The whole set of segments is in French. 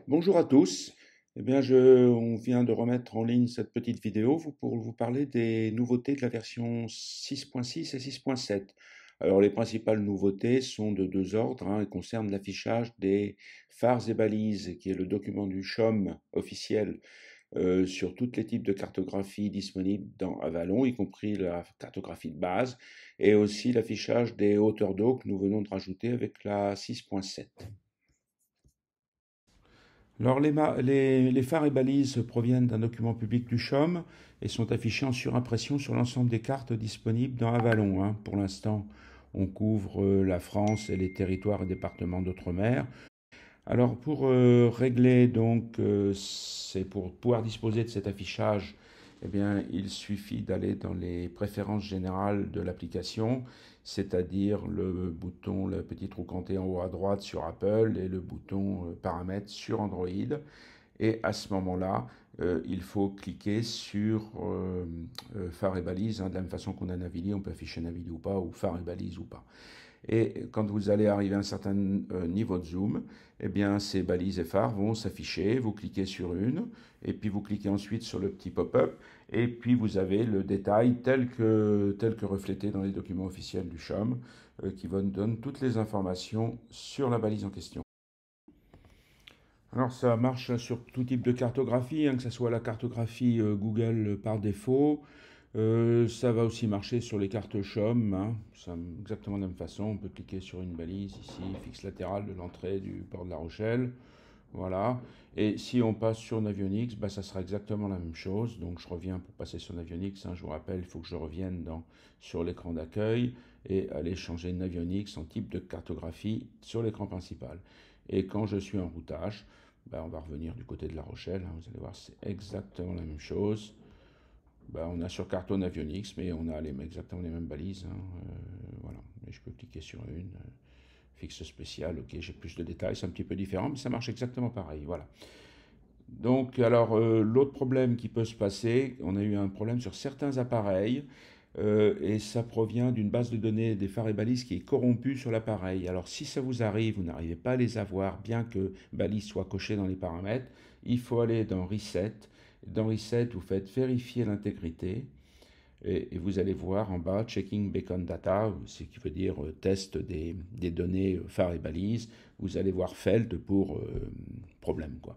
Bonjour à tous. Eh bien, on vient de remettre en ligne cette petite vidéo pour vous parler des nouveautés de la version 6.6 et 6.7. Alors, les principales nouveautés sont de deux ordres, hein, et concernent l'affichage des phares et balises, qui est le document du CHOM officiel sur tous les types de cartographie disponibles dans Avalon, y compris la cartographie de base, et aussi l'affichage des hauteurs d'eau que nous venons de rajouter avec la 6.7. Alors, les phares et balises proviennent d'un document public du CHOM et sont affichés en surimpression sur l'ensemble des cartes disponibles dans Avalon, hein. Pour l'instant, on couvre la France et les territoires et départements d'outre-mer. Alors, pour régler, donc, c'est pour pouvoir disposer de cet affichage, eh bien, il suffit d'aller dans les préférences générales de l'application, c'est-à-dire le bouton, le petit trou canté en haut à droite sur Apple et le bouton paramètres sur Android. Et à ce moment-là, il faut cliquer sur phare et balise, hein, de la même façon qu'on a Navili, on peut afficher Navili ou pas, ou phare et balise ou pas. Et quand vous allez arriver à un certain niveau de zoom, eh bien, ces balises et phares vont s'afficher. Vous cliquez sur une, et puis vous cliquez ensuite sur le petit pop-up, et puis vous avez le détail tel que reflété dans les documents officiels du CHOM, qui vous donne toutes les informations sur la balise en question. Alors ça marche sur tout type de cartographie, hein, que ce soit la cartographie Google par défaut. Ça va aussi marcher sur les cartes CHOM, hein, exactement de la même façon. On peut cliquer sur une balise ici, fixe latérale de l'entrée du port de La Rochelle. Voilà. Et si on passe sur Navionics, bah, ça sera exactement la même chose. Donc je reviens pour passer sur Navionics, hein, je vous rappelle, il faut que je revienne sur l'écran d'accueil et aller changer Navionics en type de cartographie sur l'écran principal. Et quand je suis en routage, bah, on va revenir du côté de La Rochelle, hein, vous allez voir, c'est exactement la même chose. Bah, on a sur Carton Avionics, mais on a exactement les mêmes balises, hein, voilà. Et je peux cliquer sur une, fixe spéciale, ok, j'ai plus de détails, c'est un petit peu différent, mais ça marche exactement pareil, voilà. Donc, alors, l'autre problème qui peut se passer, on a eu un problème sur certains appareils, et ça provient d'une base de données des phares et balises qui est corrompue sur l'appareil. Alors, si ça vous arrive, vous n'arrivez pas à les avoir, bien que balise soit cochée dans les paramètres, il faut aller dans Reset. Dans Reset, vous faites vérifier l'intégrité, et vous allez voir en bas Checking Beacon Data, ce qui veut dire test des données phares et balises. Vous allez voir Failed pour problème, quoi.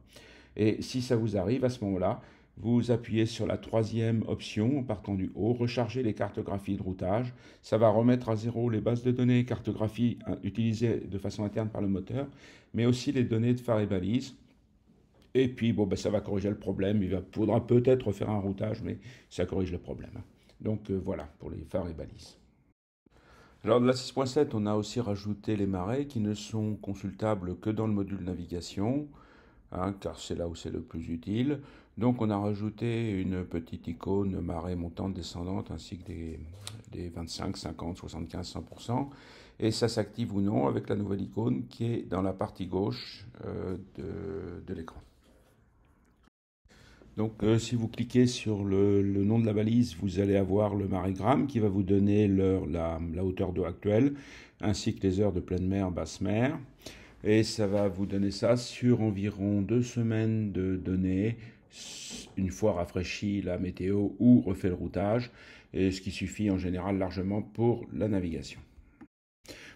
Et si ça vous arrive, à ce moment-là, vous appuyez sur la troisième option en partant du haut, recharger les cartographies de routage. Ça va remettre à zéro les bases de données cartographie utilisées de façon interne par le moteur, mais aussi les données de phares et balises. Et puis, bon, ben, ça va corriger le problème. Il faudra peut-être refaire un routage, mais ça corrige le problème, hein. Donc voilà, pour les phares et balises. Alors, de la 6.7, on a aussi rajouté les marais qui ne sont consultables que dans le module navigation, hein, car c'est là où c'est le plus utile. Donc on a rajouté une petite icône marée montante, descendante, ainsi que des 25, 50, 75, 100%. Et ça s'active ou non avec la nouvelle icône qui est dans la partie gauche de l'écran. Donc si vous cliquez sur le nom de la balise, vous allez avoir le marégramme qui va vous donner la hauteur d'eau actuelle, ainsi que les heures de pleine mer, basse mer. Et ça va vous donner ça sur environ 2 semaines de données, une fois rafraîchi la météo ou refait le routage, et ce qui suffit en général largement pour la navigation.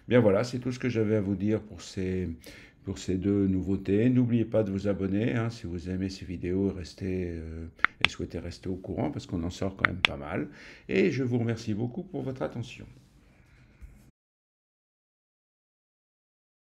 Bien voilà, c'est tout ce que j'avais à vous dire pour ces deux nouveautés. N'oubliez pas de vous abonner, hein, si vous aimez ces vidéos et souhaitez rester au courant, parce qu'on en sort quand même pas mal. Et je vous remercie beaucoup pour votre attention.